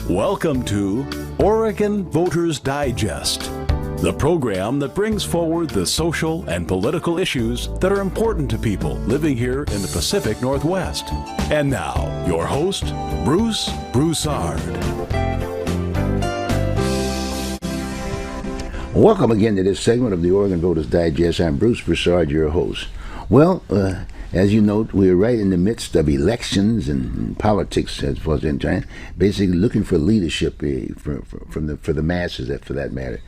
Welcome to Oregon Voters Digest, the program that brings forward the social and political issues that are important to people living here in the Pacific Northwest. And now, your host, Bruce Broussard. Welcome again to this segment of the Oregon Voters Digest. I'm Bruce Broussard, your host. Well, as you note, we're right in the midst of elections and politics, as far as I'm trying, basically looking for leadership for the masses, for that matter.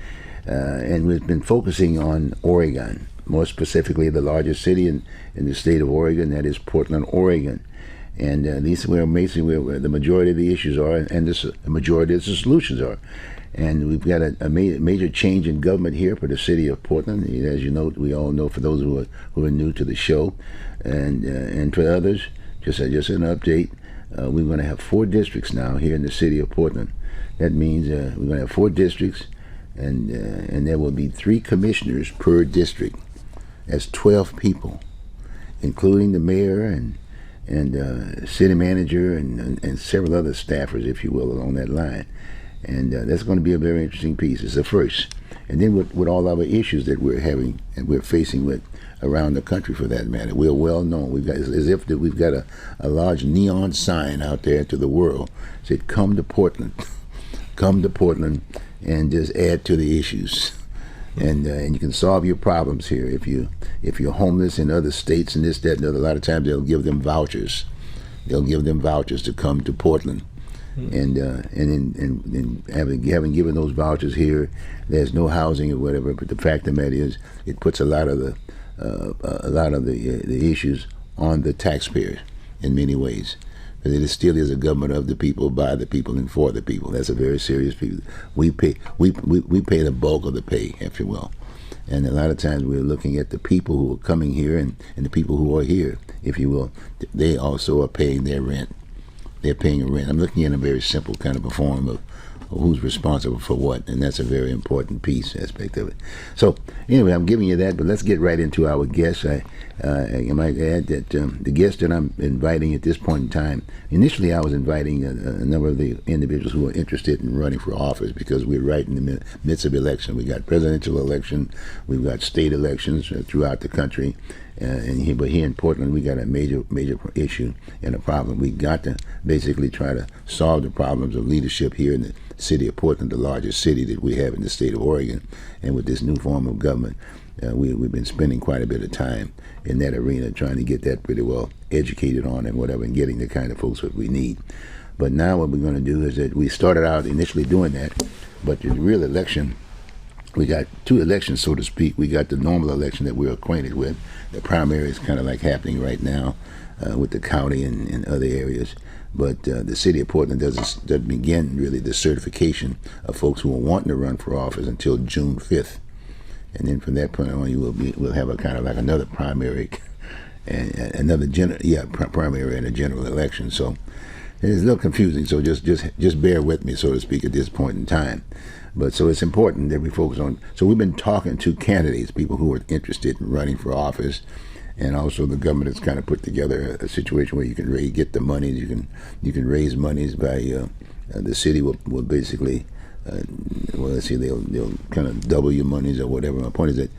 And we've been focusing on Oregon, more specifically the largest city in the state of Oregon, that is Portland, Oregon. And these are basically where the majority of the issues are, and the majority of the solutions are. And we've got a major change in government here for the city of Portland. As you know, we all know, for those who are new to the show, and for others, just an update. We're going to have 4 districts now here in the city of Portland. That means we're going to have 4 districts, and there will be 3 commissioners per district. That's 12 people, including the mayor and city manager and several other staffers, if you will, along that line. And that's going to be a very interesting piece. It's the first. And then with all our issues that we're having and we're facing with around the country, for that matter, we're well known. We've got, as if that we've got a large neon sign out there to the world. It said, "Come to Portland, come to Portland, and just add to the issues." And you can solve your problems here. If you're homeless in other states and this, that, and other, a lot of times they'll give them vouchers. They'll give them vouchers to come to Portland. And having given those vouchers here, there's no housing or whatever. But the fact of the matter is, it puts a lot of the issues on the taxpayers in many ways. But it still is a government of the people, by the people, and for the people. That's a very serious piece. We pay the bulk of the pay, if you will. And a lot of times we're looking at the people who are coming here and the people who are here, if you will. They also are paying their rent. They're paying a rent. I'm looking at a very simple kind of a form of who's responsible for what, and that's a very important aspect of it. So anyway, I'm giving you that, but let's get right into our guests. I might add that the guests that I'm inviting at this point in time, initially I was inviting a number of the individuals who are interested in running for office, because we're right in the midst of election. We got presidential election, we've got state elections throughout the country. But here in Portland, we got a major issue and a problem. We got to basically try to solve the problems of leadership here in the city of Portland, the largest city that we have in the state of Oregon. And with this new form of government, we've been spending quite a bit of time in that arena, trying to get that pretty well educated on and whatever, and getting the kind of folks that we need. But now what we're going to do is that we started out initially doing that, but the real election, we got 2 elections, so to speak. We got the normal election that we're acquainted with. The primary is kind of like happening right now with the county and other areas. But the city of Portland doesn't begin really the certification of folks who are wanting to run for office until June 5th. And then from that point on, we'll have a kind of like another primary and another primary and a general election. So it's a little confusing. So just bear with me, so to speak, at this point in time. But so it's important that we focus on. So we've been talking to candidates, people who are interested in running for office, and also the government has kind of put together a situation where you can get the money. You can raise monies by the city will basically let's see, they'll kind of double your monies or whatever. My point is that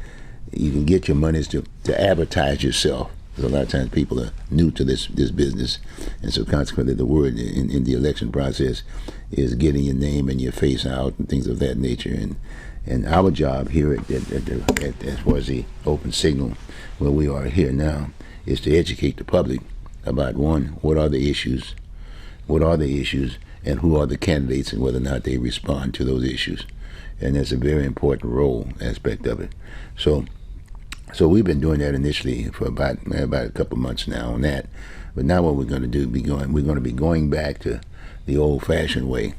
you can get your monies to advertise yourself. Because a lot of times people are new to this business, and so consequently the word in the election process is getting your name and your face out and things of that nature. And our job here as far as the open signal, where we are here now, is to educate the public about, one, what are the issues, and who are the candidates, and whether or not they respond to those issues. And that's a very important role aspect of it. So we've been doing that initially for about a couple months now on that. But now what we're going to do, we're going to be going back to the old-fashioned way,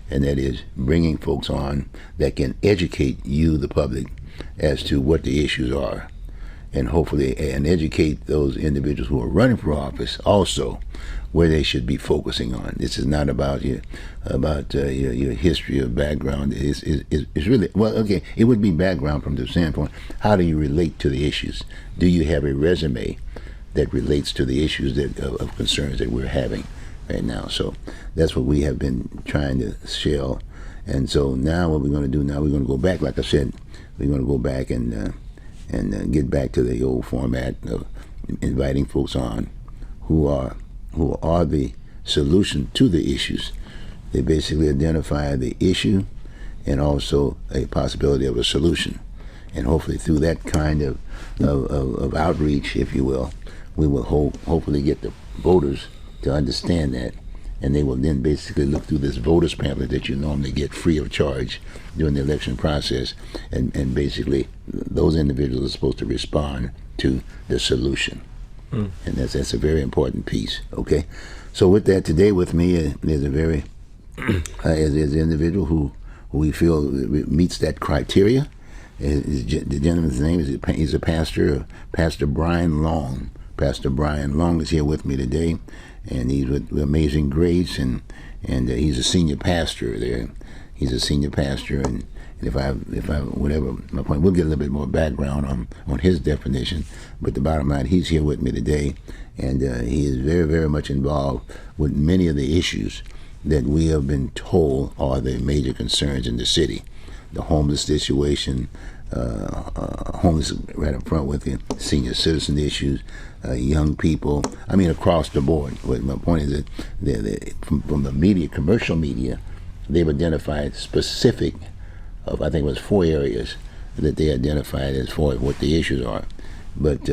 and that is bringing folks on that can educate you, the public, as to what the issues are, and hopefully educate those individuals who are running for office also where they should be focusing on. This is not about your history or background. It's really, well, okay, it would be background from the standpoint, how do you relate to the issues? Do you have a resume that relates to the issues of concerns that we're having? right now. So that's what we have been trying to shell. And so now what we're going to do now, we're going to go back, like I said, we're going to go back and get back to the old format of inviting folks on who are the solution to the issues. They basically identify the issue and also a possibility of a solution. And hopefully through that kind of outreach, if you will, we will hopefully get the voters to understand that. And they will then basically look through this voters pamphlet that you normally get free of charge during the election process. And basically those individuals are supposed to respond to the solution. And that's a very important piece, okay? So with that, today with me is a very, is an individual who we feel meets that criteria. The gentleman's name is, he's a pastor, Pastor Brian Long. Pastor Brian Long is here with me today, and he's with Amazing Grace, and he's a senior pastor there. He's a senior pastor, and if I whatever my point, we'll get a little bit more background on his definition. But the bottom line, he's here with me today, and he is very, very much involved with many of the issues that we have been told are the major concerns in the city. The homeless situation, homeless right up front with the senior citizen issues, young people, I mean across the board. But my point is that from the media, commercial media, they've identified specific of, I think it was 4 areas that they identified as far as what the issues are. But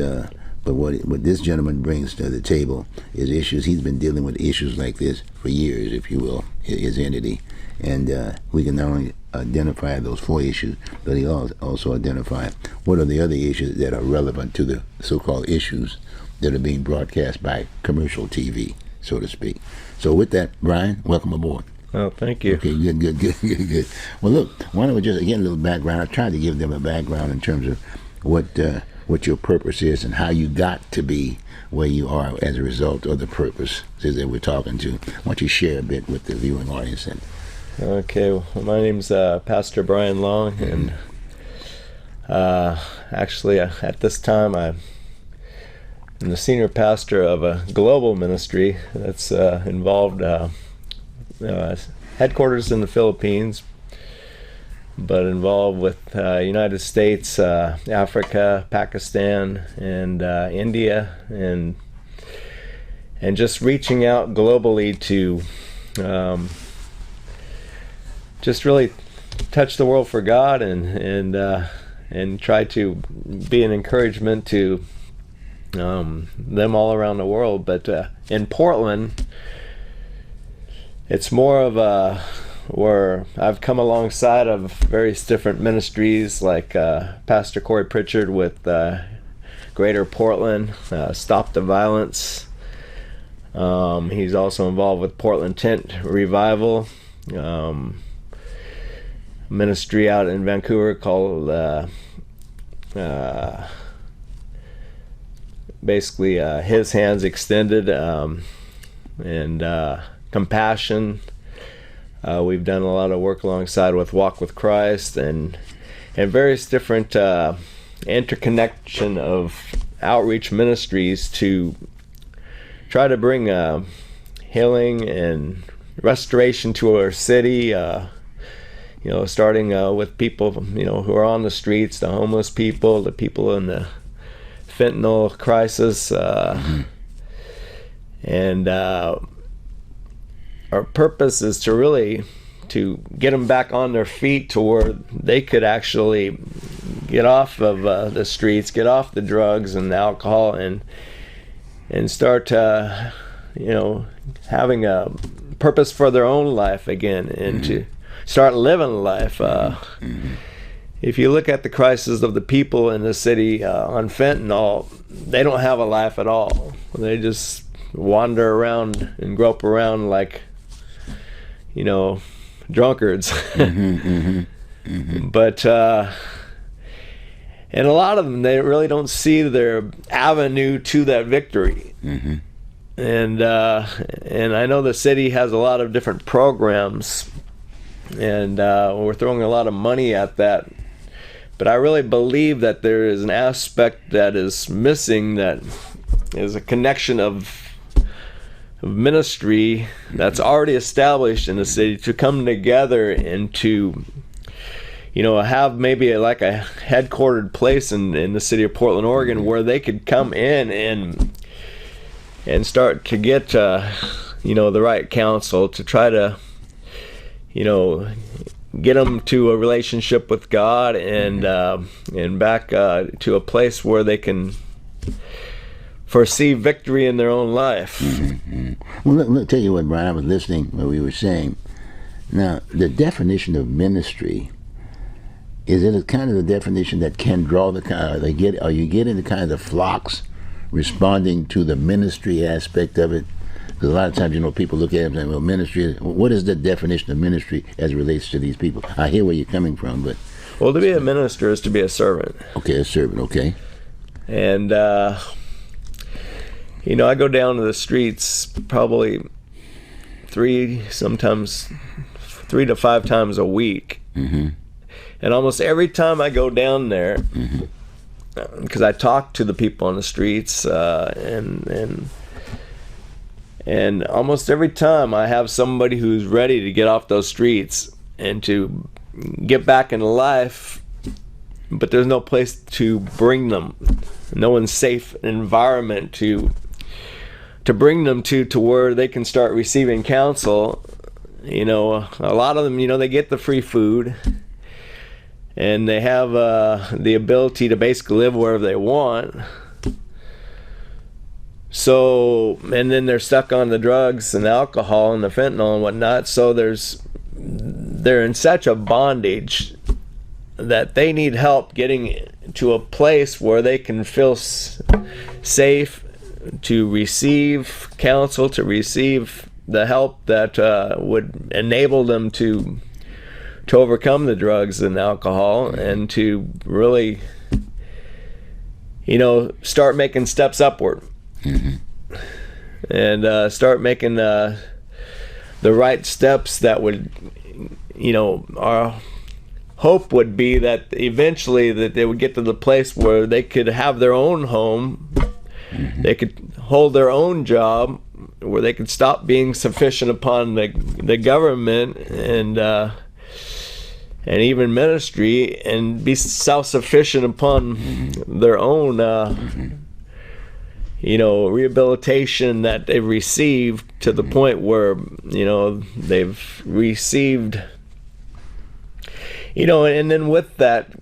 what this gentleman brings to the table is issues. He's been dealing with issues like this for years, if you will, his entity. And we can not only identify those 4 issues, but he also identify what are the other issues that are relevant to the so-called issues that are being broadcast by commercial TV, so to speak. So with that, Brian, welcome aboard. Oh, thank you. Okay, good. Well, look, why don't we just, again, a little background. I tried to give them a background in terms of what your purpose is and how you got to be where you are as a result of the purpose that we're talking to. Why don't you share a bit with the viewing audience? Okay, well, my name's Pastor Brian Long, and actually at this time I'm the senior pastor of a global ministry that's involved headquarters in the Philippines, but involved with United States, Africa, Pakistan, and India, and just reaching out globally to just really touch the world for God and try to be an encouragement to them all around the world. But in Portland, it's more of where I've come alongside of various different ministries, like Pastor Corey Pritchard with Greater Portland, Stop the Violence. He's also involved with Portland Tent Revival, ministry out in Vancouver called basically His Hands Extended, and Compassion. We've done a lot of work alongside with Walk with Christ and various different interconnection of outreach ministries to try to bring healing and restoration to our city. Starting with people who are on the streets, the homeless people, the people in the fentanyl crisis, and our purpose is to really to get them back on their feet to where they could actually get off of the streets, get off the drugs and alcohol, and start having a purpose for their own life again, and to start living life. If you look at the crisis of the people in the city on fentanyl, they don't have a life at all. They just wander around and grope around like drunkards. But and a lot of them, they really don't see their avenue to that victory. And I know the city has a lot of different programs, and we're throwing a lot of money at that. But I really believe that there is an aspect that is missing, that is a connection of ministry that's already established in the city to come together and to, have maybe like a headquartered place in the city of Portland, Oregon, where they could come in and start to get the right counsel to try to get them to a relationship with God and back to a place where they can foresee victory in their own life. Well, let tell you what, Brian, I was listening what we were saying. Now, the definition of ministry, is it a kind of the definition that can draw the kind? Are you getting the kind of flocks responding to the ministry aspect of it? Because a lot of times, people look at it and say, well, ministry, what is the definition of ministry as it relates to these people? I hear where you're coming from, but... Well, to be a minister is to be a servant. Okay, a servant, okay. And, I go down to the streets probably 3 to 5 times a week. Mm-hmm. And almost every time I go down there, because I talk to the people on the streets, and almost every time I have somebody who's ready to get off those streets and to get back into life, but there's no place to bring them, no unsafe environment to bring them to where they can start receiving counsel. A lot of them, they get the free food, and they have the ability to basically live wherever they want. So, and then they're stuck on the drugs and the alcohol and the fentanyl and whatnot. So they're in such a bondage that they need help getting to a place where they can feel safe to receive counsel, to receive the help that would enable them to overcome the drugs and alcohol, and to really, start making steps upward. Mm-hmm. And start making the right steps that would, our hope would be that eventually that they would get to the place where they could have their own home. Mm-hmm. They could hold their own job, where they could stop being sufficient upon the government and even ministry, and be self-sufficient upon their own rehabilitation that they've received, to the point where they've received, and then with that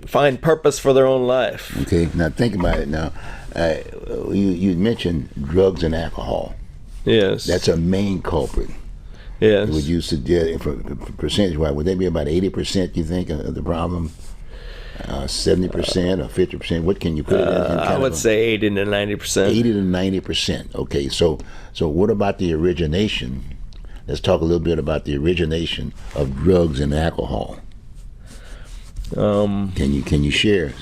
find purpose for their own life. Okay, now think about it now. You mentioned drugs and alcohol. Yes. That's a main culprit. Yes. Would you suggest, percentage-wise, would they be about 80%, you think, of the problem? 70% or 50%? What can you put it in? I would say 80 to 90%. 80 to 90%. Okay, so what about the origination? Let's talk a little bit about the origination of drugs and alcohol. Can you share?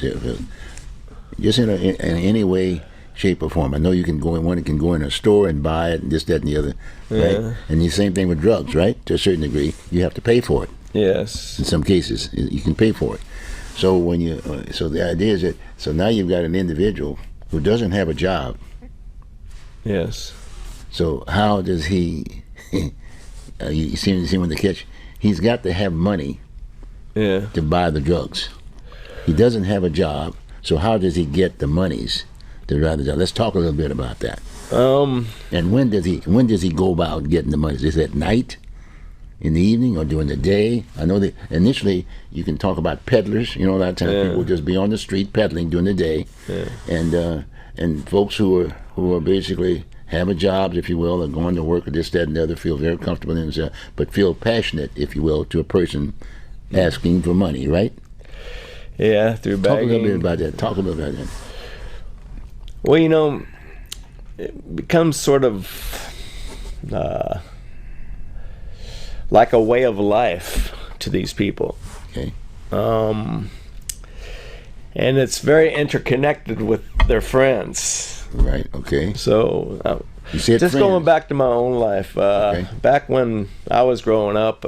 Just in any way, shape, or form. I know one can go in a store and buy it, and this, that, and the other, right? Yeah. And the same thing with drugs, right? To a certain degree, you have to pay for it. Yes. In some cases, you can pay for it. So so the idea is that, so now you've got an individual who doesn't have a job. Yes. So how does he? You see when the catch? He's got to have money. Yeah. To buy the drugs. He doesn't have a job. So how does he get the monies to buy the drugs? Let's talk a little bit about that. And when does he go about getting the monies? Is it at night, in the evening, or during the day? I know that initially you can talk about peddlers. A lot of times people will just be on the street peddling during the day, and folks who are basically have a job, if you will, or going to work or this, that, and the other, feel very comfortable in themselves, but feel passionate, if you will, to a person asking for money, right? Yeah, through begging. Talk a little bit about that. Talk a little bit about that. Well, it becomes sort of like a way of life to these people. Okay. And it's very interconnected with their friends. Right, okay. So, you said just friends. going back to my own life, back when I was growing up,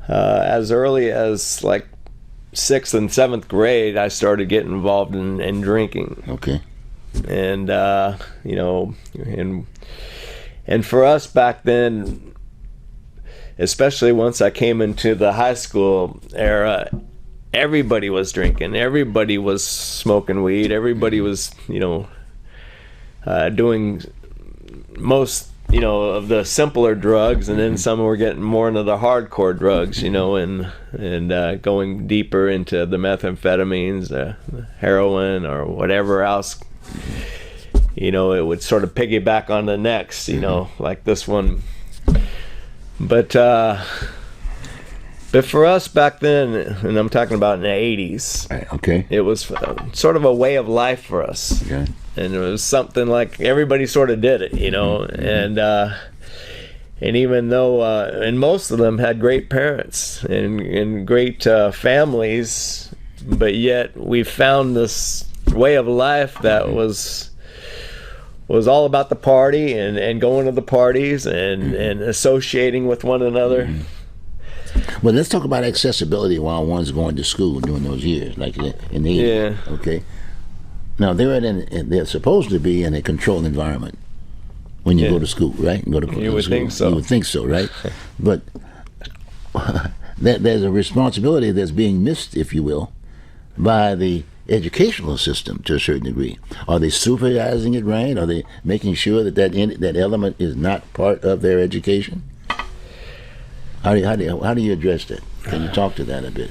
as early as like 6th and 7th grade, I started getting involved in drinking. Okay. and you know, and for us back then, especially once I came into the high school era, everybody was drinking, everybody was smoking weed, everybody was, you know, doing most, you know, of the simpler drugs, and then some were getting more into the hardcore drugs, you know, and going deeper into the methamphetamines, heroin, or whatever else. You know, it would sort of piggyback on the next, you know, like this one. But for us back then, and I'm talking about in the 80s, Okay. it was sort of a way of life for us. Okay. And it was something like everybody sort of did it, you know, and even though, and most of them had great parents and great families, but yet we found this way of life that was all about the party and going to the parties and associating with one another. Well, let's talk about accessibility while one's going to school during those years, like in the 80s. Yeah. Okay. Now they're supposed to be in a controlled environment when you go to school, right? You would think so. You would think so, right? But there's a responsibility that's being missed, if you will, by the educational system to a certain degree. Are they supervising it right? Are they making sure that element is not part of their education? How do you address that? Can you talk to that a bit?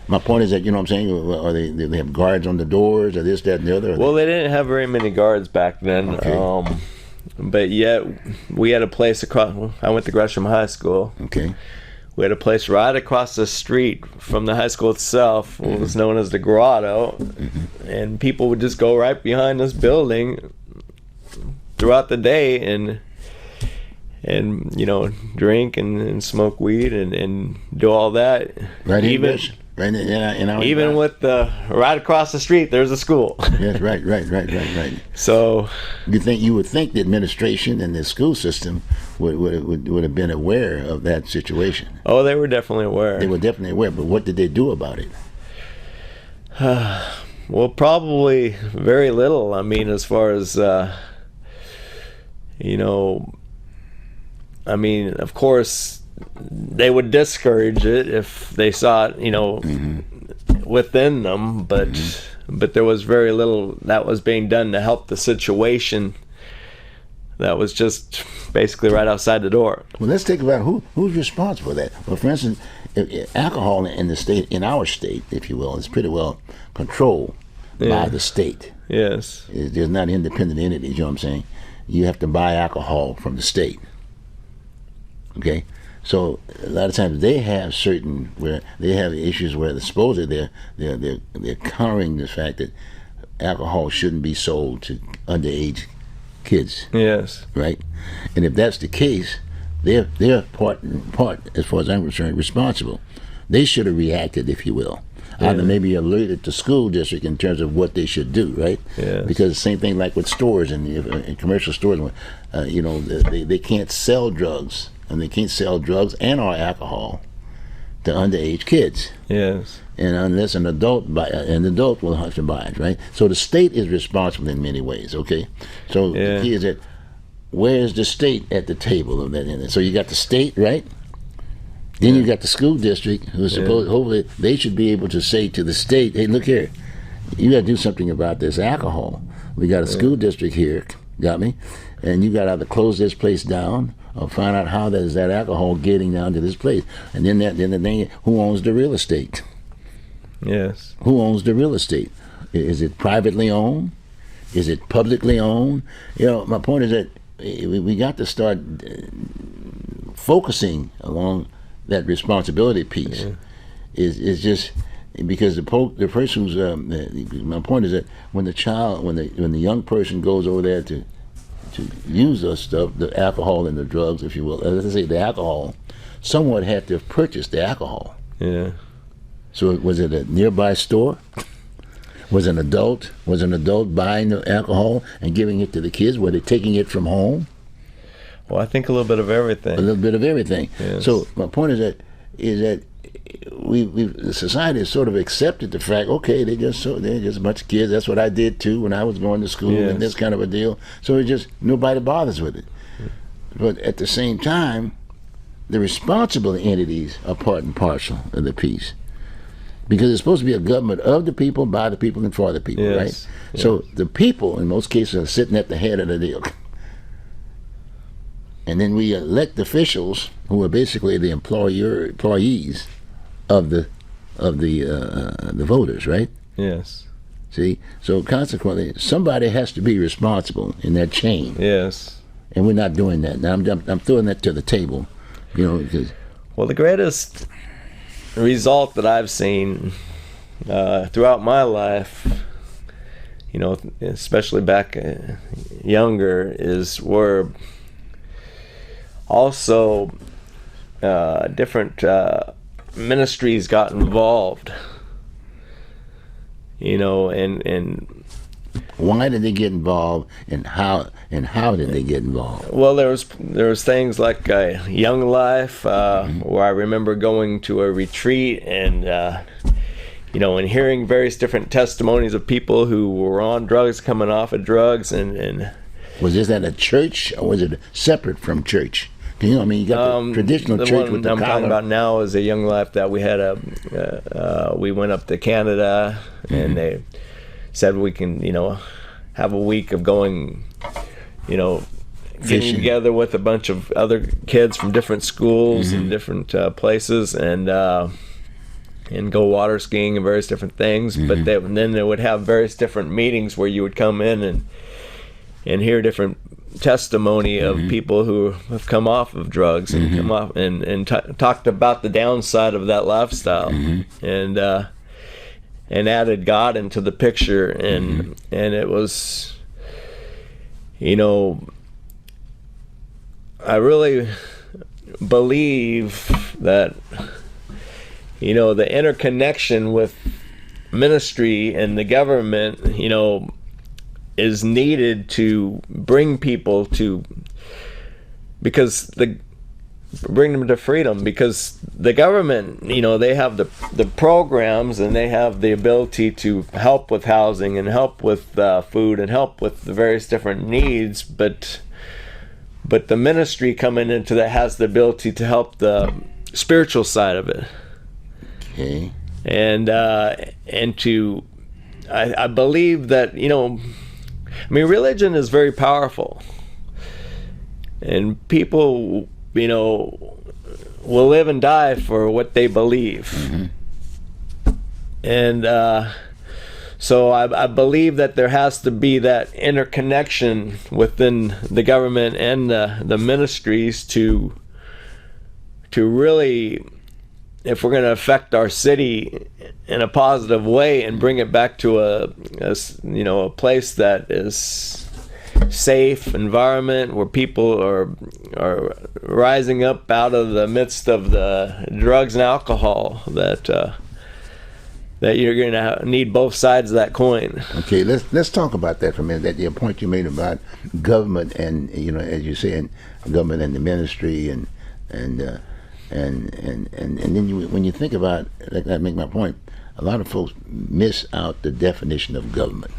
My point is that, you know what I'm saying, are they have guards on the doors, or this, that, and the other? Well, they didn't have very many guards back then. Okay. But yet we had a place across. I went to Gresham High School. Okay. We had a place right across the street from the high school itself. It was known as the Grotto, and people would just go right behind this building throughout the day and you know, drink and smoke weed and do all that. Right. Even Even with the right across the street, there's a school. Yes, right. So you would think the administration and the school system would have been aware of that situation. Oh, they were definitely aware. They were definitely aware, but what did they do about it? Well, probably very little. I mean, as far as you know, I mean, of course, they would discourage it if they saw it, you know, within them, but there was very little that was being done to help the situation. That was just basically right outside the door. Well, let's think about who's responsible for that. Well, for instance, alcohol in our state, if you will, is pretty well controlled by the state. Yes. There's not independent entities, you know what I'm saying? You have to buy alcohol from the state. Okay? So a lot of times they have issues where supposedly they're countering the fact that alcohol shouldn't be sold to underage kids. Yes. Right? And if that's the case, they're part, as far as I'm concerned, responsible. They should have reacted, if you will. Either maybe alerted the school district in terms of what they should do, right? Yes. Because the same thing like with stores and commercial stores, you know, they can't sell drugs. And they can't sell drugs and or alcohol to underage kids. Yes. And unless an adult will have to buy it, right? So the state is responsible in many ways, okay? So the key is that where is the state at the table of that? So you got the state, right? Then you got the school district, who is supposed, hopefully they should be able to say to the state, hey, look here, you got to do something about this alcohol. We got a school district here, got me? And you got to either close this place down or find out how is that alcohol getting down to this place. And then the thing, who owns the real estate? Yes. Who owns the real estate? Is it privately owned? Is it publicly owned? You know, my point is that we got to start focusing along that responsibility piece. Is just because the person who's my point is that when the young person goes over there to use those stuff, the alcohol and the drugs, if you will, as I say, the alcohol, someone had to have purchased the alcohol. Yeah. So was it a nearby store? Was an adult buying the alcohol and giving it to the kids? Were they taking it from home? Well, I think a little bit of everything. A little bit of everything. Yes. So my point is that the society has sort of accepted the fact, okay, they're just a bunch of kids. That's what I did too when I was going to school, and this kind of a deal. So it just, nobody bothers with it. But at the same time, the responsible entities are part and parcel of the piece, because it's supposed to be a government of the people, by the people, and for the people, right? Yes. So the people, in most cases, are sitting at the head of the deal. And then we elect officials who are basically the employees of the voters, right? Yes. See, so consequently, somebody has to be responsible in that chain. Yes. And we're not doing that. Now I'm throwing that to the table, because Well, the greatest result that I've seen throughout my life, especially back younger, is where also different ministries got involved. And why did they get involved, and how did they get involved? well, there was things like Young Life, where I remember going to a retreat and and hearing various different testimonies of people who were on drugs, coming off of drugs, and Was this at a church, or was it separate from church? You got the traditional church one with the I'm talking collar. about now is a Young Life that we had we went up to Canada, and they said we can have a week of going getting Fishing. together with a bunch of other kids from different schools and different places, and go water skiing and various different things. But then they would have various different meetings where you would come in and hear different testimony of people who have come off of drugs and come off and talked about the downside of that lifestyle, and added God into the picture, and it was, I really believe that the interconnection with ministry and the government is needed to bring people to, bring them to freedom, because the government, they have the programs, and they have the ability to help with housing and help with food and help with the various different needs, but the ministry coming into that has the ability to help the spiritual side of it. Okay. And I believe that religion is very powerful, and people will live and die for what they believe. And so I believe that there has to be that interconnection within the government and the ministries to really, if we're going to affect our city in a positive way and bring it back to a place that is safe environment, where people are rising up out of the midst of the drugs and alcohol, that you're going to need both sides of that coin. Okay, let's talk about that for a minute. That the point you made about government and as you said, government and the ministry and then when you think about, like I make my point, a lot of folks miss out the definition of government.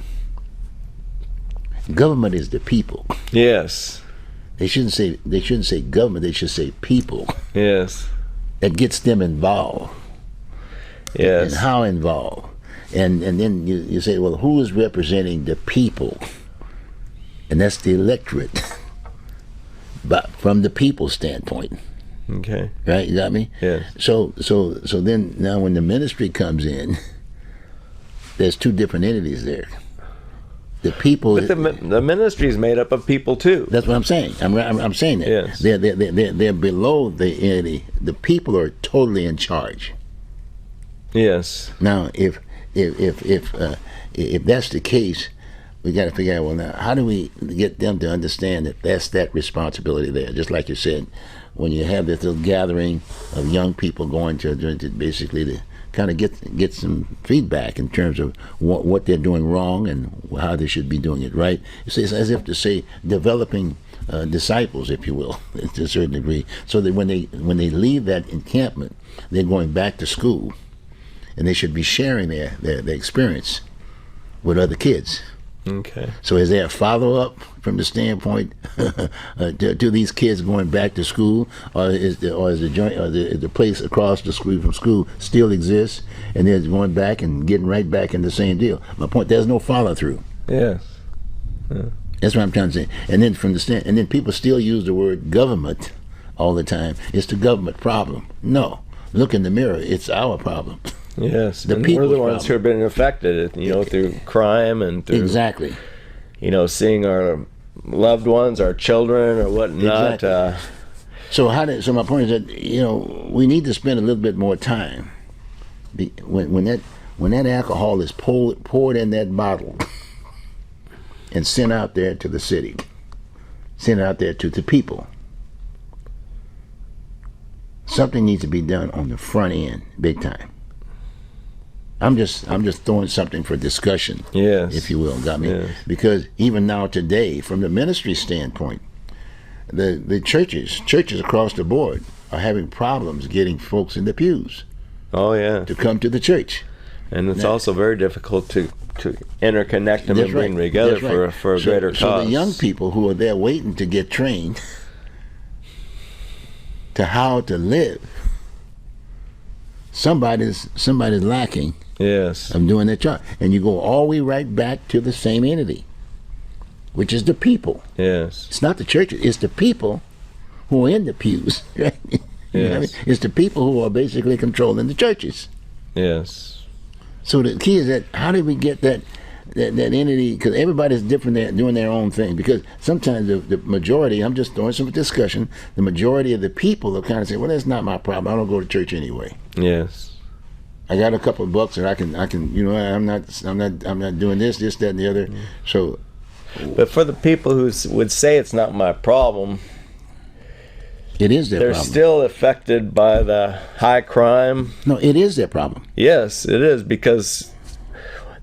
Government is the people. Yes. They shouldn't say government. They should say people. Yes. That gets them involved. Yes. And how involved. And then you say, well, who is representing the people? And that's the electorate. But from the people's standpoint. Okay. Right? You got me? Yes. So then now when the ministry comes in, there's two different entities there. The people. But the ministry is made up of people too. That's what I'm saying. I'm saying that. Yes. They're below the entity. The people are totally in charge. Yes. Now, if that's the case, we got to figure out, well, now how do we get them to understand that that's that responsibility there? Just like you said, when you have this little gathering of young people going to basically to kind of get some feedback in terms of what they're doing wrong and how they should be doing it right. It's as if to say developing disciples, if you will, to a certain degree. So that when they leave that encampment, they're going back to school, and they should be sharing their experience with other kids. Okay. So is there a follow-up from the standpoint to these kids going back to school, or is the place across the street from school still exists, and they're going back and getting right back in the same deal? My point: there's no follow-through. Yes. Yeah. That's what I'm trying to say. And then and then people still use the word government all the time. It's the government problem. No, look in the mirror. It's our problem. Yes, the and people's we're the ones problem. who have been affected, through crime and through Exactly. Seeing our loved ones, our children, or whatnot. Exactly. So my point is that we need to spend a little bit more time when that alcohol is poured in that bottle and sent out there to the city, sent out there to the people. Something needs to be done on the front end, big time. I'm just throwing something for discussion, Yes. if you will, got me? Yes. Because even now today, from the ministry standpoint, the churches across the board are having problems getting folks in the pews Oh yeah, to come to the church. and it's also very difficult to interconnect them That's and bring them right. together That's right. for a greater So cause. the young people who are there waiting to get trained to how to live, somebody's lacking Yes. of doing their job, and you go all the way right back to the same entity, which is the people. Yes. It's not the churches; it's the people who are in the pews. Right? You know what I mean? Yes. It's the people who are basically controlling the churches. Yes. So the key is that how do we get that entity? Because everybody's different, they're doing their own thing. Because sometimes the majority, I'm just throwing some discussion, the majority of the people will kind of say, well, that's not my problem. I don't go to church anyway. Yes. I got a couple of bucks and I can I'm not doing this, that, and the other. So But for the people who would say it's not my problem, it is their they're problem. still affected by the high crime. No, it is their problem. Yes, it is, because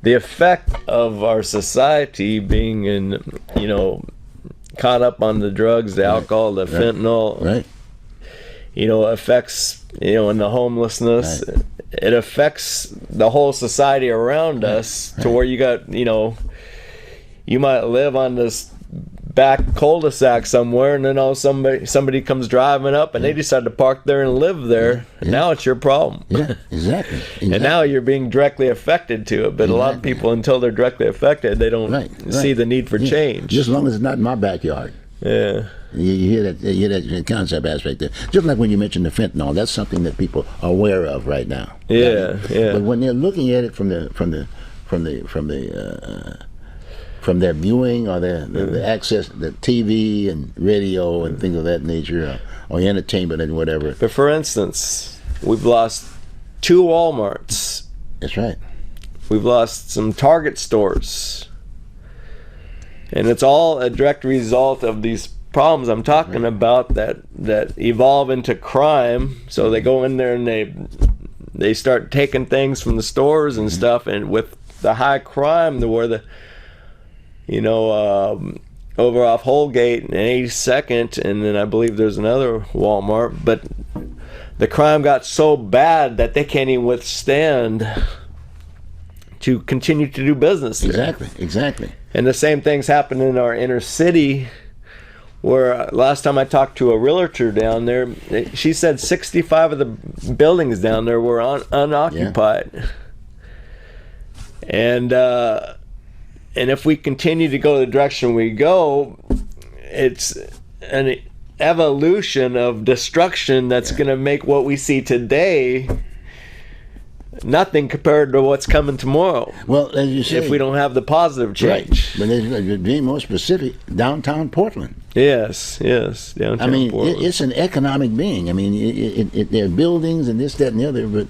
the effect of our society being in, caught up on the drugs, the alcohol, the fentanyl, Right. affects, in the homelessness. Right. It affects the whole society around us to where you got, you might live on this back cul-de-sac somewhere, and then somebody comes driving up and they decide to park there and live there, and now it's your problem. Yeah, exactly. And now you're being directly affected to it, but a lot of Exactly. people, until they're directly affected, they don't Right, see right. the need for change. Just as long as it's not in my backyard. Yeah. You hear that concept aspect there. Just like when you mentioned the fentanyl, that's something that people are aware of right now. Yeah, yeah. But when they're looking at it from their viewing or the access, the TV and radio and things of that nature, or entertainment and whatever. But for instance, we've lost 2 Walmarts. That's right. We've lost some Target stores. And it's all a direct result of these problems I'm talking about that evolve into crime. So they go in there and they start taking things from the stores and stuff, and with the high crime, where over off Holgate and 82nd, and then I believe there's another Walmart, but the crime got so bad that they can't even withstand to continue to do business there. Exactly. And the same things happen in our inner city, where last time I talked to a realtor down there, she said 65 of the buildings down there were unoccupied. And if we continue to go the direction we go, it's an evolution of destruction that's going to make what we see today nothing compared to what's coming tomorrow. Well, as you say, if we don't have the positive change. But being more specific, downtown Portland. Yes, downtown I mean, Portland. it's an economic being. I mean, there are buildings and this, that, and the other,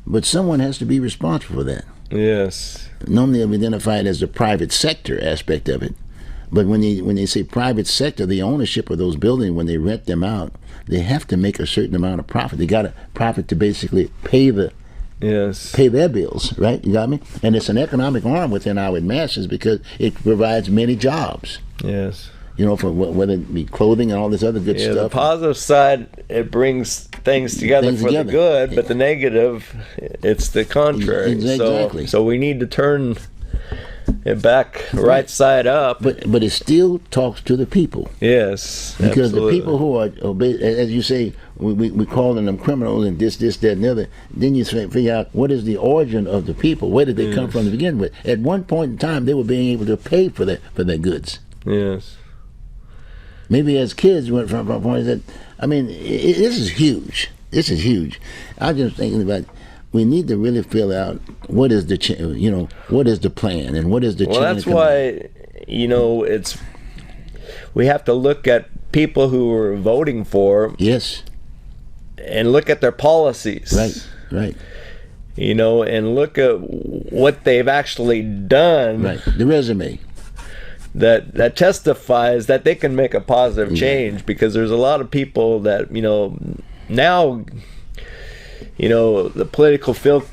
but someone has to be responsible for that. Yes. Normally, they're identified as the private sector aspect of it. But when they say private sector, the ownership of those buildings, when they rent them out, they have to make a certain amount of profit. They got a profit to basically pay their bills, right? You got me? And it's an economic arm within our masses because it provides many jobs. Yes. You know, for whether it be clothing and all this other good Yeah, stuff. the positive side, it brings things together for the good, but the negative, it's the contrary. Exactly. So we need to turn it back right side up. But it still talks to the people. Yes, because absolutely. the people who are, as you say, we calling them criminals and this, that, and the other. Then you figure out what is the origin of the people. Where did they come from to begin with? At one point in time, they were being able to pay for their goods. Yes. Maybe as kids went from a point that, I mean, this is huge. This is huge. I was just thinking about, we need to really fill out what is the what is the plan and what is the. Well, that's why, we have to look at people who are voting for. Yes. And look at their policies. Right. And look at what they've actually done. Right. The resume. That testifies that they can make a positive change, because there's a lot of people that now the political field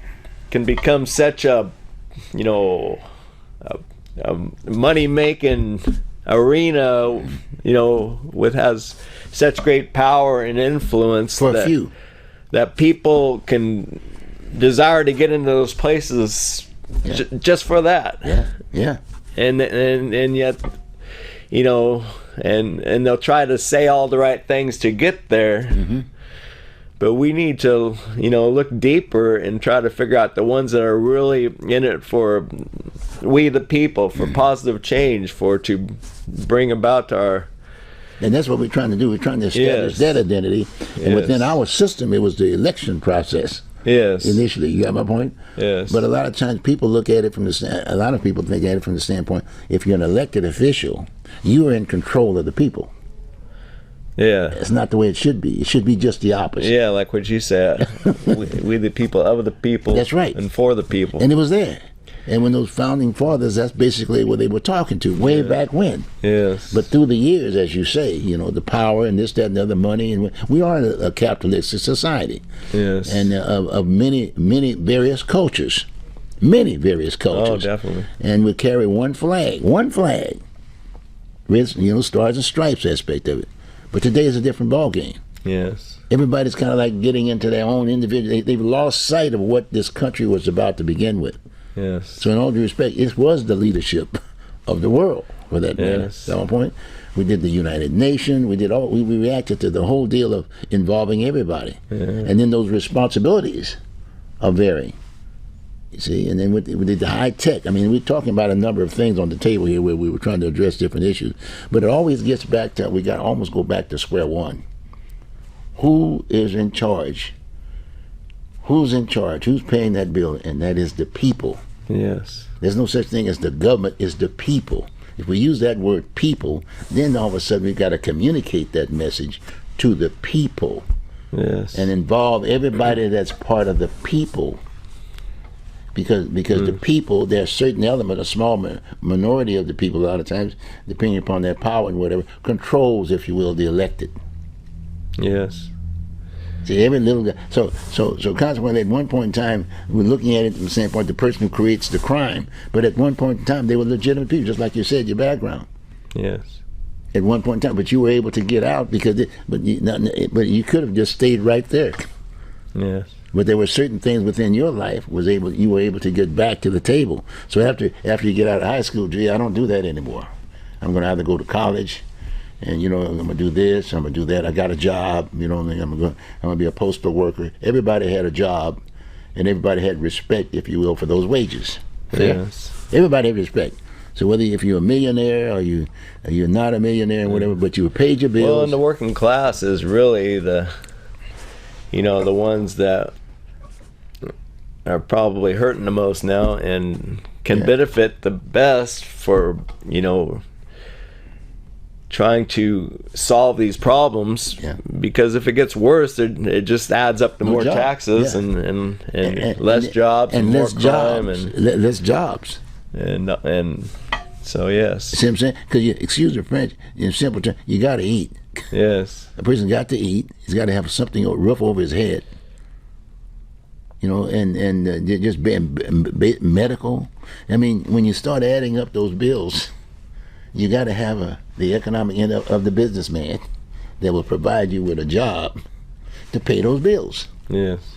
can become such a money making arena, has such great power and influence for a few, that people can desire to get into those places just for that. Yeah. And yet, and they'll try to say all the right things to get there. Mm-hmm. But we need to, look deeper and try to figure out the ones that are really in it for we the people, for positive change, to bring about our. And that's what we're trying to do. We're trying to establish that identity. And within our system, it was the election process. Yes. Initially, you got my point? Yes. But a lot of times people look at it a lot of people think at it from the standpoint, if you're an elected official, you are in control of the people. Yeah. It's not the way it should be. It should be just the opposite. Yeah, like what you said. we the people, of the people. That's right. And for the people. And it was there. And when those founding fathers, that's basically what they were talking to way back when. Yes. But through the years, as you say, the power and this, that, and the other, money, and we are a capitalistic society. Yes. And of many various cultures. Many various cultures. Oh, definitely. And we carry one flag. With, stars and stripes aspect of it. But today is a different ballgame. Yes. Everybody's kind of like getting into their own individual. They've lost sight of what this country was about to begin with. Yes. So in all due respect, it was the leadership of the world, for that matter. Yes. At one point, we did the United Nations. We reacted to the whole deal of involving everybody, and then those responsibilities are varying. You see, and then we did the high tech. I mean, we're talking about a number of things on the table here where we were trying to address different issues, but it always gets back to almost go back to square one. Who is in charge? Who's in charge? Who's paying that bill? And that is the people. Yes. There's no such thing as the government, it's the people. If we use that word people, then all of a sudden we've got to communicate that message to the people. Yes. And involve everybody that's part of the people. Because the people, there's a certain element, a small minority of the people a lot of times, depending upon their power and whatever, controls, if you will, the elected. Yes. See, every little guy. So consequently, at one point in time, we're looking at it from the standpoint the person who creates the crime. But at one point in time, they were legitimate people, just like you said, your background. Yes. At one point in time, but you were able to get out but you could have just stayed right there. Yes. But there were certain things within your life you were able to get back to the table. So after you get out of high school, I don't do that anymore. I'm going to either go to college. And I'm going to do this, I'm going to do that. I got a job, I'm going to be a postal worker. Everybody had a job, and everybody had respect, if you will, for those wages. Yes. Everybody had respect. So whether if you're a millionaire or you're not a millionaire or whatever, but you paid your bills. Well, and the working class is really the ones that are probably hurting the most now and can benefit the best for, trying to solve these problems, because if it gets worse, it just adds up to more taxes and less jobs and more crime and less jobs. And so yes. See what I'm saying? Because excuse the French, in simple terms, you got to eat. Yes. A person got to eat. He's got to have something, a roof over his head. And just being medical. I mean, when you start adding up those bills. you got to have the economic end of the businessman that will provide you with a job to pay those bills. Yes.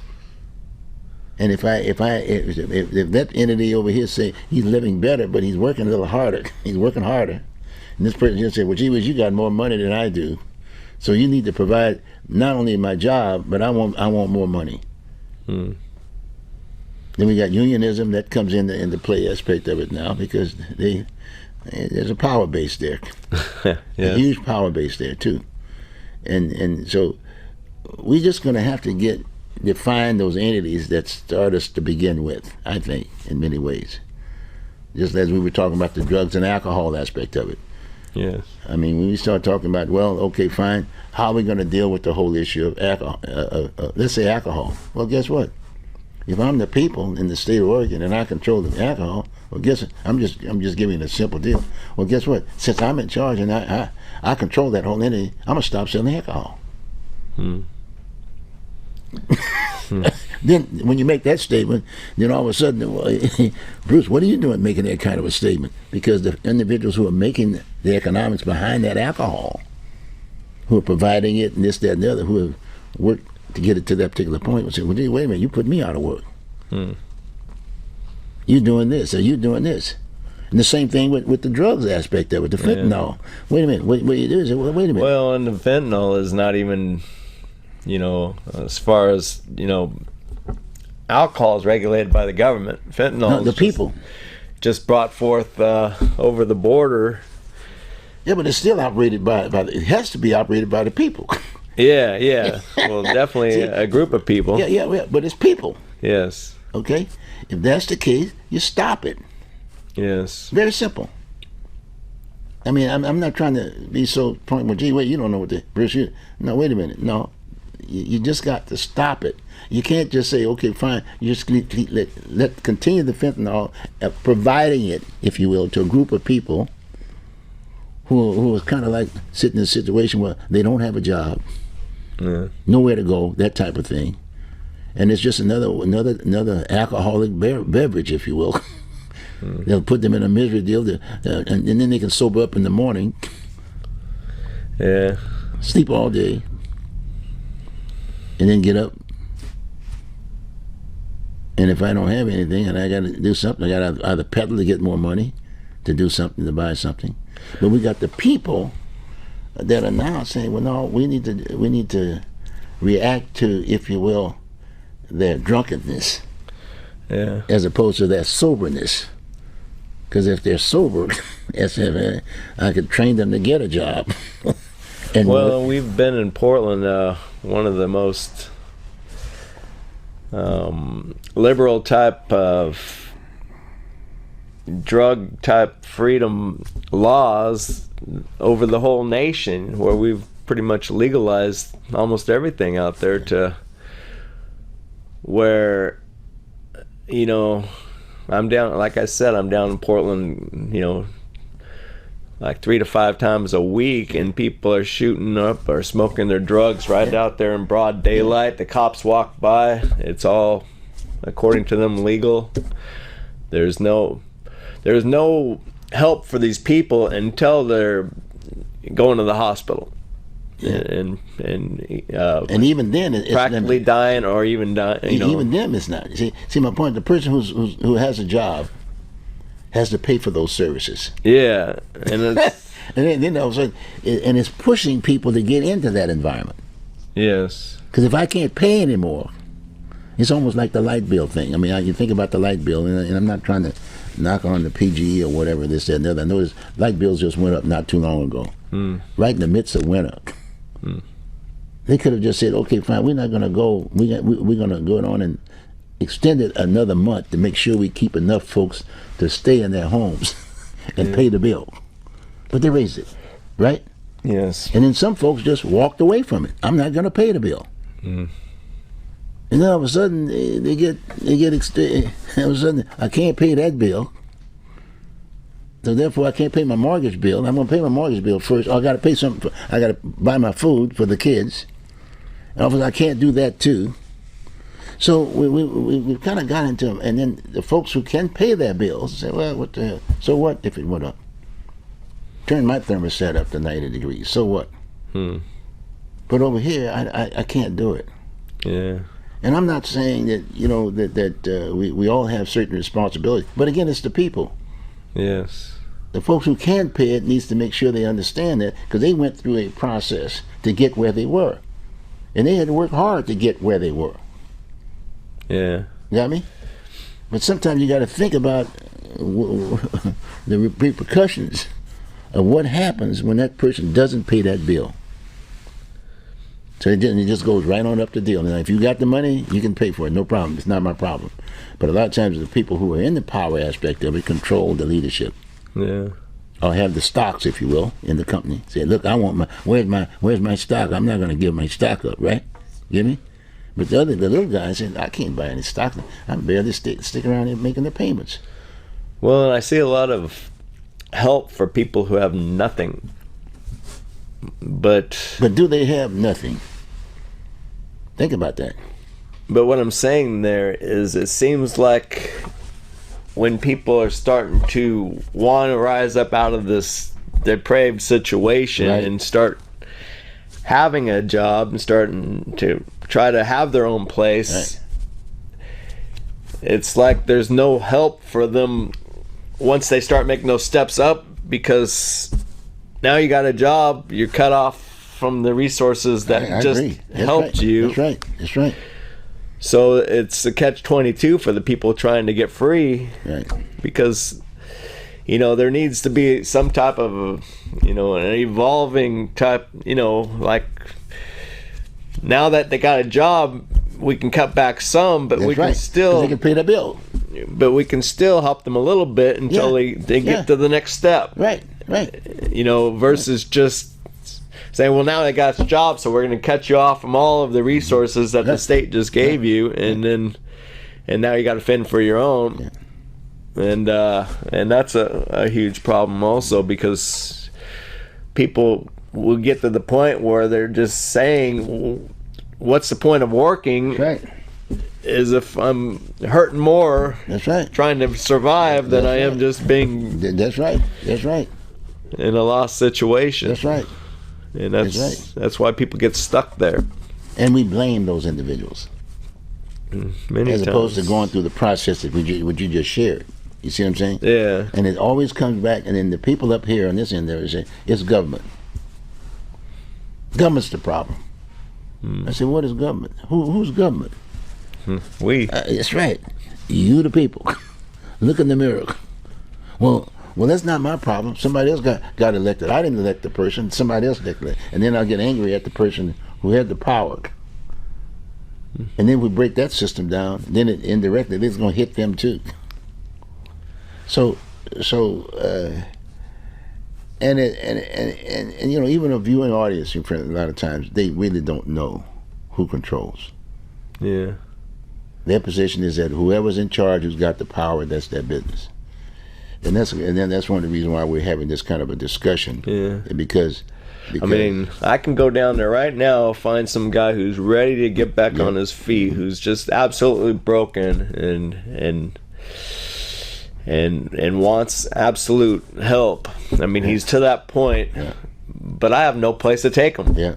And if that entity over here say he's living better, but he's working a little harder, he's working harder, and this person here say, well, gee whiz, you got more money than I do, so you need to provide not only my job, but I want more money. Mm. Then we got unionism that comes in the play aspect of it now, because there's a power base there, Yes. a huge power base there too, and so we're just going to have to define those entities that start us to begin with, I think, in many ways. Just as we were talking about the drugs and alcohol aspect of it. Yes. I mean, when we start talking about, well, okay, fine, how are we going to deal with the whole issue of alcohol? Let's say alcohol. Well, guess what? If I'm the people in the state of Oregon and I control the alcohol, well, I'm just giving a simple deal. Well, guess what? Since I'm in charge and I control that whole entity, I'm gonna stop selling alcohol. Hmm. Then when you make that statement, then all of a sudden, well, Bruce, what are you doing making that kind of a statement? Because the individuals who are making the economics behind that alcohol, who are providing it and this, that, and the other, who have worked to get it to that particular point, will say, well, gee, wait a minute, you put me out of work. Hmm. You doing this, or you doing this. And the same thing with the drugs aspect of it, the fentanyl. Yeah. Wait a minute, what you do is, well, wait a minute. Well, and the fentanyl is not even, as far as, alcohol is regulated by the government. Fentanyl No, the is people. just brought forth over the border. Yeah, but it's still operated by it has to be operated by the people. Yeah. Well, definitely See, a group of people. Yeah, but it's people. Yes. Okay? If that's the case, you stop it. Yes. Very simple. I mean, I'm not trying to be so point. Well, gee, wait, you don't know what the Bruce. No, wait a minute. No, you just got to stop it. You can't just say, okay, fine. You just let continue the fentanyl, providing it, if you will, to a group of people who is kind of like sitting in a situation where they don't have a job, nowhere to go, that type of thing, and it's just another alcoholic beverage, if you will. They'll put them in a misery deal, and then they can sober up in the morning. Yeah. Sleep all day, and then get up. And if I don't have anything and I got to do something, I got to either peddle to get more money, to do something, to buy something. But we got the people that are now saying, well, no, we need to react to, if you will, their drunkenness, as opposed to their soberness. Because if they're sober, I could train them to get a job. And well, we've been in Portland, one of the most liberal type of drug type freedom laws over the whole nation, where we've pretty much legalized almost everything out there, to where, I'm down, like I said, I'm down in Portland, like 3 to 5 times a week, and people are shooting up or smoking their drugs right out there in broad daylight. The cops walk by. It's all, according to them, legal. There's no help for these people until they're going to the hospital. And even then, it's practically dying, or even dying. Even them, it's not. See, my point. The person who has a job has to pay for those services. Yeah, and it's, and then all of a sudden, and it's pushing people to get into that environment. yes. Because if I can't pay anymore, it's almost like the light bill thing. I mean, you think about the light bill, and I'm not trying to knock on the PGE or whatever, this, that, and the other. I know light bills just went up not too long ago, right in the midst of winter. They could have just said, okay, fine, we're not going to go, we're going to go on and extend it another month to make sure we keep enough folks to stay in their homes and pay the bill. But they raised it, right? Yes. And then some folks just walked away from it. I'm not going to pay the bill. And then all of a sudden, they get all of a sudden, I can't pay that bill. So therefore, I can't pay my mortgage bill. I'm going to pay my mortgage bill first. I got to pay something. I got to buy my food for the kids. And all of a sudden, I can't do that too. So we've kind of got into them. And then the folks who can pay their bills say, well, what the hell? So what if it went up? turn my thermostat up to 90 degrees. So what? But over here, I can't do it. Yeah. And I'm not saying that, you know, that we all have certain responsibilities. But again, it's the people. Yes. The folks who can pay it needs to make sure they understand that, because they went through a process to get where they were. And they had to work hard to get where they were. Yeah. You got me? But sometimes you got to think about the repercussions of what happens when that person doesn't pay that bill. So it just goes right on up the deal. Now, if you got the money, you can pay for it. No problem. It's not my problem. But a lot of times the people who are in the power aspect of it control the leadership. Yeah. Or have the stocks, if you will, in the company. Say, look, I want where's my stock? I'm not going to give my stock up, right? Get me? But the little guy said, I can't buy any stock. I'm barely stick around here making the payments. Well, and I see a lot of help for people who have nothing. But do they have nothing? Think about that. But what I'm saying there is, it seems like when people are starting to want to rise up out of this depraved situation, right, and start having a job and starting to try to have their own place, right, it's like there's no help for them once they start making those steps up, because now you got a job, you're cut off from the resources that I just agree. helped right. you. That's right. So it's a catch-22 for the people trying to get free, right? Because, you know, there needs to be some type of, you know, an evolving type, you know, like, now that they got a job, we can cut back some, but That's we right. can still, they can pay the bill. But we can still help them a little bit until they get to the next step. Right. You know, versus just saying, well, now they got a job, so we're going to cut you off from all of the resources that the state just gave you, and now you got to fend for your own. And that's a huge problem also, because people will get to the point where they're just saying, well, what's the point of working? Right. Is if I'm hurting more, That's right, trying to survive, than I am right, just being That's right. in a lost situation. That's right. And that's why people get stuck there. And we blame those individuals Many as times. opposed to going through the process that what you just shared. You see what I'm saying? Yeah. And it always comes back, and then the people up here on this end there say, it's government. Government's the problem. I said, what is government? Who's government? We. That's right. You the people. Look in the mirror. Well, that's not my problem. Somebody else got elected. I didn't elect the person. Somebody else elected. And then I'll get angry at the person who had the power. And then we break that system down. Then it indirectly, it's going to hit them too. So, and you know, even a viewing audience, a lot of times they really don't know who controls. Yeah. Their position is that whoever's in charge, who's got the power, that's their business. And then that's one of the reasons why we're having this kind of a discussion. Yeah. Because I mean, I can go down there right now, find some guy who's ready to get back on his feet, who's just absolutely broken and wants absolute help. I mean, he's to that point, but I have no place to take him. Yeah.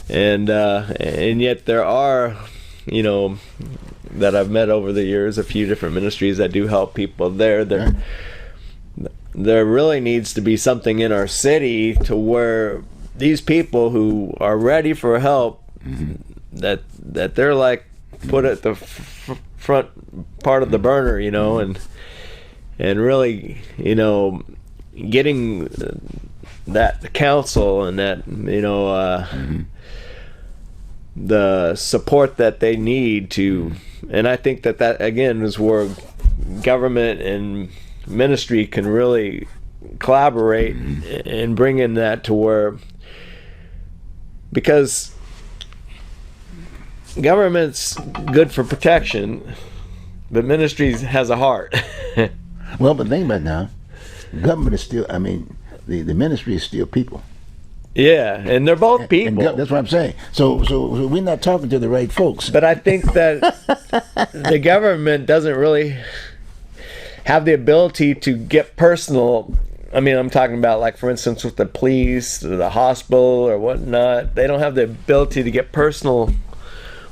And yet there are, you know, that I've met over the years, a few different ministries that do help people there. There really needs to be something in our city to where these people who are ready for help, that they're like put at the front part of the burner, you know, and really, you know, getting that counsel and that, you know, the support that they need to. And I think that again is where government and ministry can really collaborate and bring in that to where, because government's good for protection, but ministries has a heart. Well, but think about it now, government is still, I mean, the ministry is still people. Yeah, and they're both people. And that's what I'm saying. So we're not talking to the right folks. But I think that the government doesn't really have the ability to get personal I mean, I'm talking about, like, for instance, with the police, or the hospital, or whatnot. They don't have the ability to get personal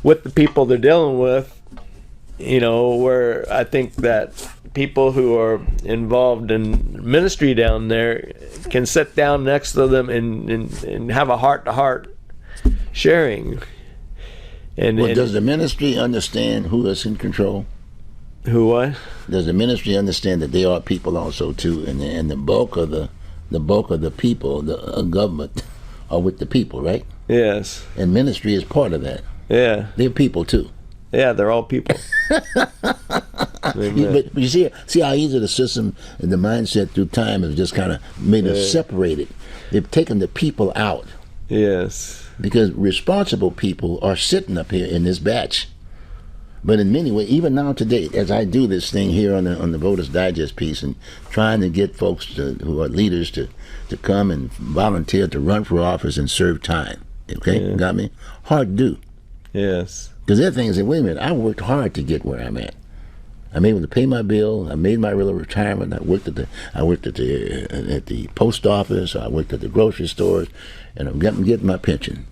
with the people they're dealing with. You know, where I think that people who are involved in ministry down there can sit down next to them and have a heart-to-heart sharing. Well, does the ministry understand who is in control? Who what? Does the ministry understand that they are people also too, and the bulk of the people, the government, are with the people, right? Yes. And ministry is part of that. Yeah. They're people too. Yeah, they're all people. But you see how easy the system and the mindset through time has just kind of made us separated. They've taken the people out. Yes. Because responsible people are sitting up here in this batch. But in many ways, even now today, as I do this thing here on the Voters Digest piece and trying to get folks who are leaders to come and volunteer to run for office and serve time. Okay? Yeah. Got me? Hard to do. Yes. Because the other thing is that, wait a minute, I worked hard to get where I'm at. I'm able to pay my bill. I made my real retirement. I worked at the post office. I worked at the grocery stores, and I'm getting my pension.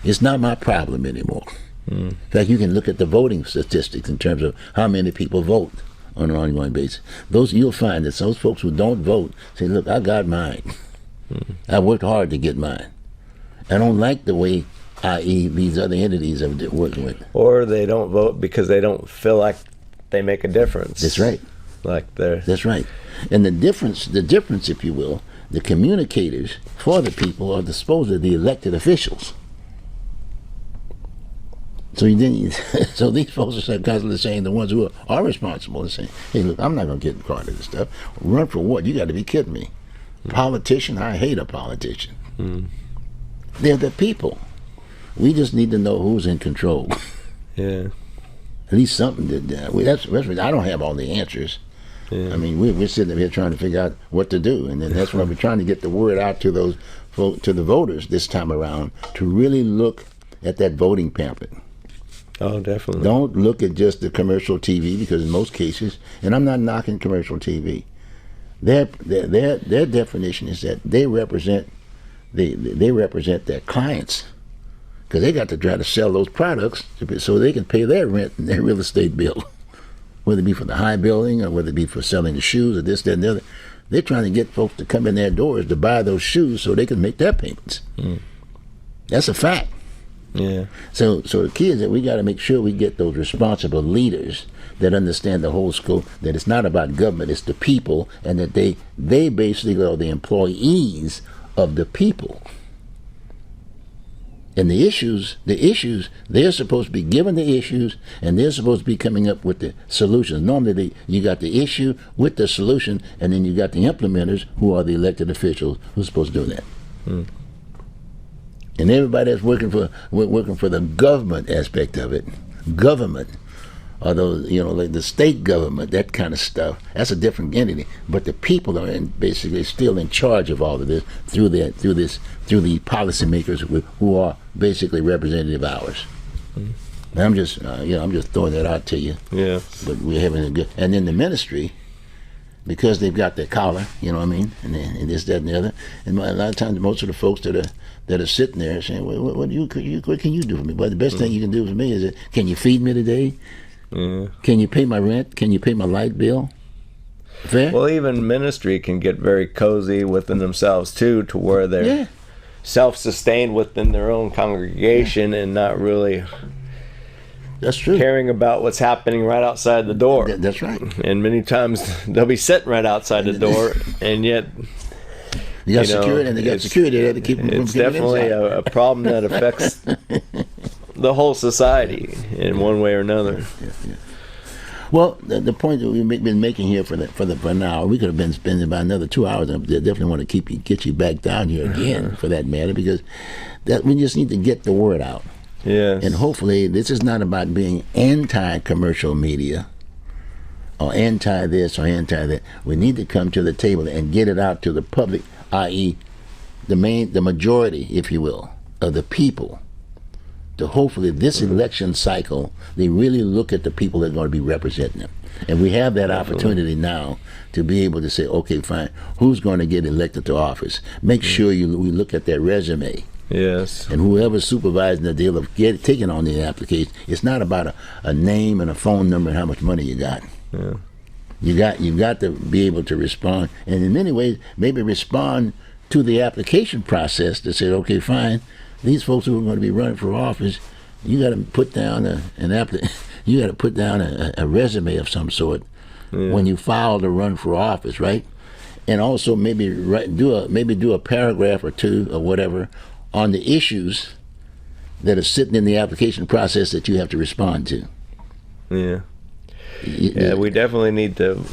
It's not my problem anymore. In fact, you can look at the voting statistics in terms of how many people vote on an ongoing basis. You'll find that those folks who don't vote say, "Look, I got mine. I worked hard to get mine. I don't like the way, i.e., these other entities are working with." Or they don't vote because they don't feel like they make a difference. That's right. Like they're. That's right. And the difference, if you will, the communicators for the people are supposedly the elected officials. So so these folks are constantly saying, the ones who are responsible are saying, "Hey, look, I'm not going to get caught in this stuff. Run for what? You got to be kidding me. Politician? I hate a politician." They're the people. We just need to know who's in control. Yeah. At least something that's I don't have all the answers. Yeah. I mean, we're sitting here trying to figure out what to do, and then that's why we're trying to get the word out to the voters this time around to really look at that voting pamphlet. Oh, definitely. Don't look at just the commercial TV, because in most cases, and I'm not knocking commercial TV, their definition is that they represent their clients, because they got to try to sell those products so they can pay their rent and their real estate bill, whether it be for the high building or whether it be for selling the shoes or this, that, and the other. They're trying to get folks to come in their doors to buy those shoes so they can make their payments. That's a fact. Yeah. So the key is that we got to make sure we get those responsible leaders that understand the whole scope, that it's not about government, it's the people, and that they basically are the employees of the people. And the issues, they're supposed to be given the issues, and they're supposed to be coming up with the solutions. Normally, you got the issue with the solution, and then you got the implementers, who are the elected officials, who's supposed to do that. And everybody that's working for the government aspect of it, government, or those, like the state government, that kind of stuff, that's a different entity. But the people are basically still in charge of all of this through the policymakers who are basically representative of ours. And I'm just throwing that out to you. Yeah. But we're having a good, and then the ministry, because they've got their collar, you know what I mean, and this, that, and the other. And a lot of times, most of the folks that are sitting there saying, "Well, what can you do for me?" But the best thing you can do for me is, can you feed me today? Yeah. Can you pay my rent? Can you pay my light bill? Fair? Well, even ministry can get very cozy within themselves too, to where they're self-sustained within their own congregation and not really. That's true. Caring about what's happening right outside the door. That's right. And many times they'll be sitting right outside the door, and yet you got security, and they got security there to keep them from it's getting definitely inside. a problem that affects the whole society in one way or another. Yeah. Well, the point that we've been making here for now, we could have been spending about another 2 hours. I definitely want to get you back down here again, for that matter, because we just need to get the word out. Yes. And hopefully, this is not about being anti-commercial media or anti-this or anti-that. We need to come to the table and get it out to the public, i.e., the majority, if you will, of the people, to hopefully this election cycle, they really look at the people that are going to be representing them. And we have that opportunity now to be able to say, okay, fine, who's going to get elected to office? Make sure we look at their resume. Yes. And whoever's supervising the deal of taking on the application, it's not about a name and a phone number and how much money you got. Yeah. You got to be able to respond, and in many ways, maybe respond to the application process to say, okay, fine, these folks who are going to be running for office, you got to put down you got to put down a resume of some sort when you file to run for office, right? And also maybe do a paragraph or two or whatever on the issues that are sitting in the application process that you have to respond to. Yeah. Yeah, we definitely need to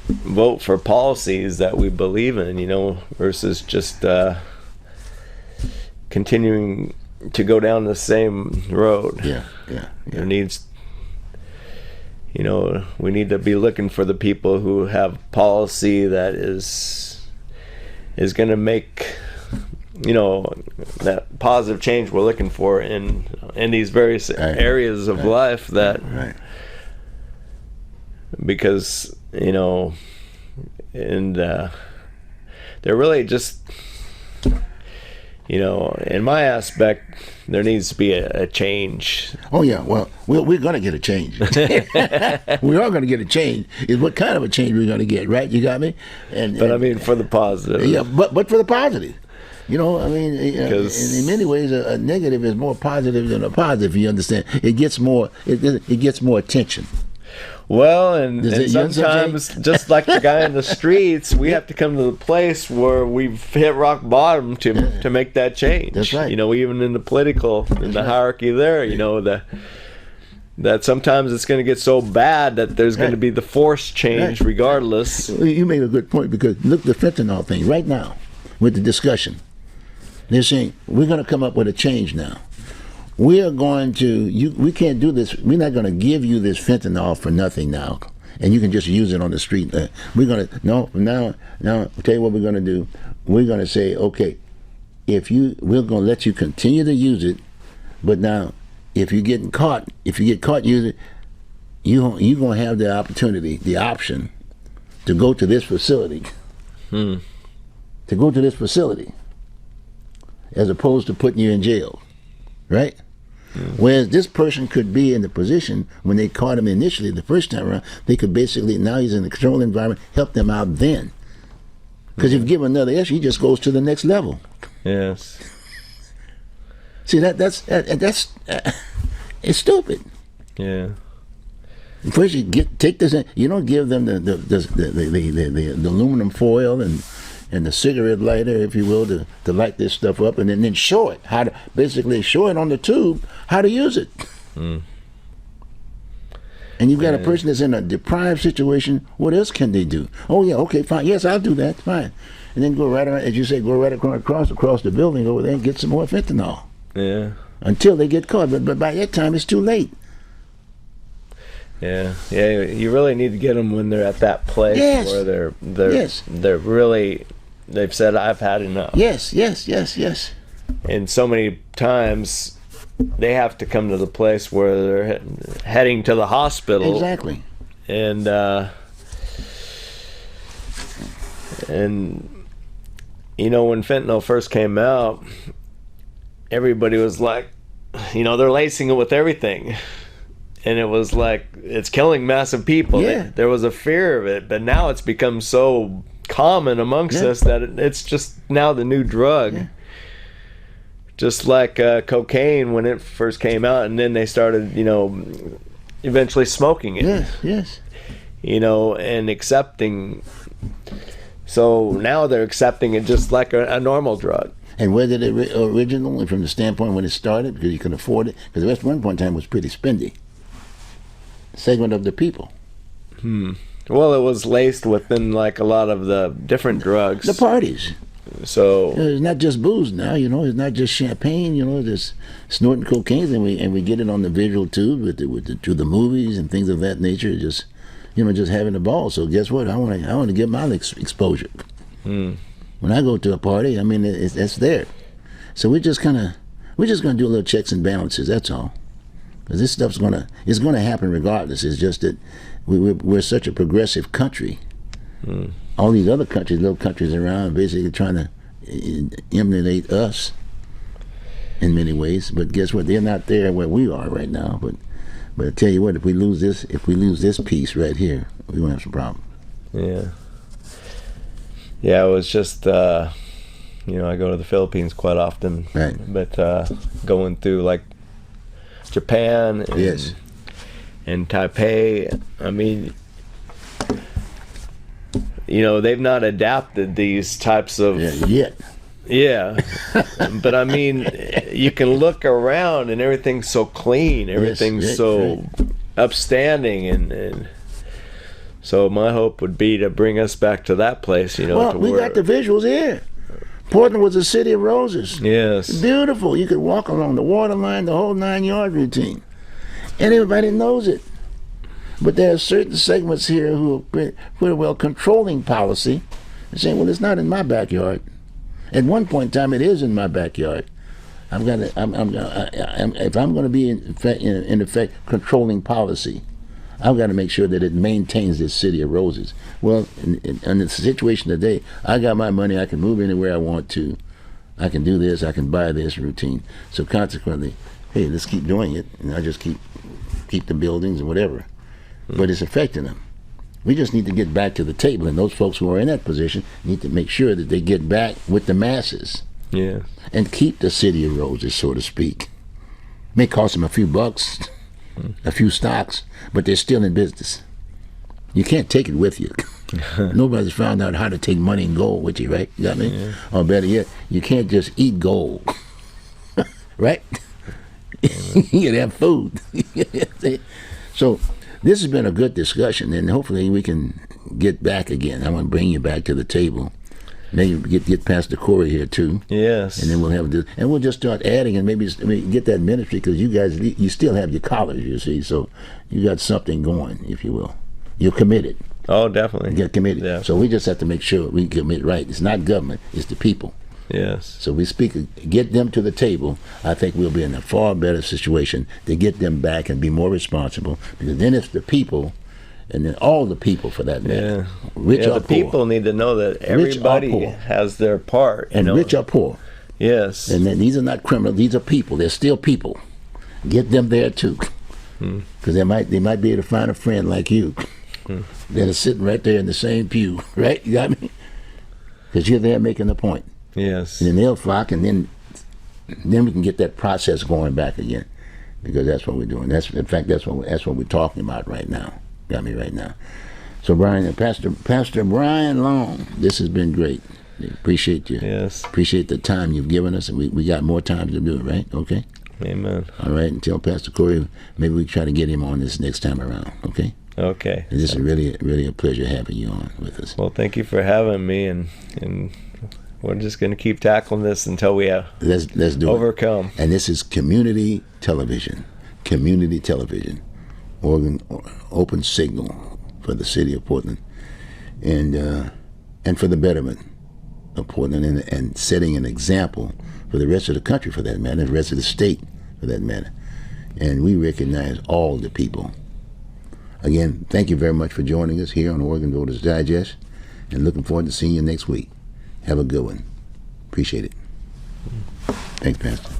vote for policies that we believe in, versus just continuing to go down the same road. Yeah. There needs, we need to be looking for the people who have policy that is going to make, that positive change we're looking for in these various areas of life that. Right. Because and they're really just in my aspect there needs to be a change. Oh yeah, well we're going to get a change. We are going to get a change. Is what kind of a change we're going to get, right? You got me? But I mean for the positive. Yeah, but for the positive. In many ways, a negative is more positive than a positive. You understand? It gets more attention. Well, and sometimes, just like the guy in the streets, we have to come to the place where we've hit rock bottom to make that change. That's right. Even in the political, in the hierarchy there, that sometimes it's going to get so bad that there's going to be the forced change regardless. You made a good point, because look, the fentanyl thing right now with the discussion. They're saying, we're going to come up with a change now. We are going to, we can't do this. We're not going to give you this fentanyl for nothing now, and you can just use it on the street. We're going to, now, I'll tell you what we're going to do. We're going to say, okay, we're going to let you continue to use it, but now, if you get caught using it, you're going to have the opportunity, the option, to go to this facility. To go to this facility, as opposed to putting you in jail, right? Whereas this person could be in the position when they caught him initially the first time around, they could basically, now he's in a controlled environment, help them out then. Because if you give him another issue, he just goes to the next level. Yes. See, that's it's stupid. Yeah. First, take this. You don't give them the aluminum foil and the cigarette lighter, if you will, to light this stuff up, and then show it how to basically show it on the tube how to use it. And you've got a person that's in a deprived situation. What else can they do? Oh yeah, okay, fine. Yes, I'll do that. Fine. And then go right around, as you say, go right across the building over there and get some more fentanyl. Yeah. Until they get caught, but by that time it's too late. Yeah. You really need to get them when they're at that place where they're really, they've said, I've had enough. Yes. And so many times they have to come to the place where they're heading to the hospital. Exactly. And when fentanyl first came out, everybody was like, they're lacing it with everything. And it was like, it's killing massive people. Yeah. There was a fear of it, but now it's become so common amongst us that it's just now the new drug. Yeah. Just like cocaine when it first came out, and then they started, eventually smoking it. Yes. And accepting. So now they're accepting it just like a normal drug. And where did it originally, from the standpoint when it started, because you could afford it? Because the West one point in time was pretty spendy. Segment of the people. Well, it was laced within like a lot of the different drugs. The parties. So it's not just booze now, it's not just champagne, there's snorting cocaine, and we get it on the visual tube to the movies and things of that nature, just having a ball. So guess what? I want to get my exposure. When I go to a party, it's there. So we just kind of We're just going to do a little checks and balances. That's all. Because this stuff's it's gonna happen regardless. It's just that we're such a progressive country. All these other countries, little countries around, basically trying to emulate us in many ways. But guess what? They're not there where we are right now. But I tell you what, if we lose this piece right here, we're gonna have some problems. Yeah. Yeah, it was just I go to the Philippines quite often. Right. But going through like Japan and, Yes. and Taipei, I mean, they've not adapted these types of Yet. Yeah, but I mean, you can look around and everything's so clean, everything's Yes, so upstanding, and so my hope would be to bring us back to that place, Well, to we where, got the visuals here. Portland was a city of roses. Yes. Beautiful. You could walk along the waterline, the whole 9-yard routine. And everybody knows it. But there are certain segments here who are pretty well controlling policy and saying, well, it's not in my backyard. At one point in time, it is in my backyard. If I'm going to be in effect controlling policy, I've got to make sure that it maintains this city of roses. Well, in the situation today, I got my money. I can move anywhere I want to. I can do this. I can buy this routine. So consequently, hey, let's keep doing it, and I just keep the buildings and whatever. But it's affecting them. We just need to get back to the table, and those folks who are in that position need to make sure that they get back with the masses. Yeah. And keep the city of roses, so to speak. May cost them a few bucks, a few stocks, but they're still in business. You can't take it with you. Nobody's found out how to take money and gold with you, right? You got me? Yeah. Or better yet, you can't just eat gold, right? You gotta have food. So this has been a good discussion, and hopefully we can get back again. I want to bring you back to the table. Maybe get past the Corey here too. Yes. And then we'll have this, and we'll just start adding, and maybe get that ministry, because you guys, you still have your college, you see, so you got something going, if you will. You're committed. Oh, definitely. Get committed. Yeah. So we just have to make sure we commit right. It's not government; it's the people. Yes. So we get them to the table. I think we'll be in a far better situation to get them back and be more responsible, because then it's the people. And then all the people, for that matter, rich or the poor. people need to know that everybody has their part. And rich or poor. Yes. And then these are not criminals; these are people. They're still people. Get them there too, because they might be able to find a friend like you that is sitting right there in the same pew, right? You got me? Because you're there making the point. Yes. And then they'll flock, and then we can get that process going back again, because that's what we're doing. That's what we're talking about right now. Got me right now. So Brian, Pastor Brian Long, this has been great. Appreciate you. Yes. Appreciate the time you've given us, and we got more time to do it, right? Okay? Amen. All right, and tell Pastor Corey, maybe we try to get him on this next time around, okay? Okay. And this is really a pleasure having you on with us. Well, thank you for having me, and we're just going to keep tackling this until we have let's do overcome. And this is community television. Community television. Open signal for the city of Portland, and for the betterment of Portland, and setting an example for the rest of the country, for that matter, the rest of the state, for that matter. And we recognize all the people. Again, thank you very much for joining us here on Oregon Voters Digest, and looking forward to seeing you next week. Have a good one. Appreciate it. Thanks, Pastor.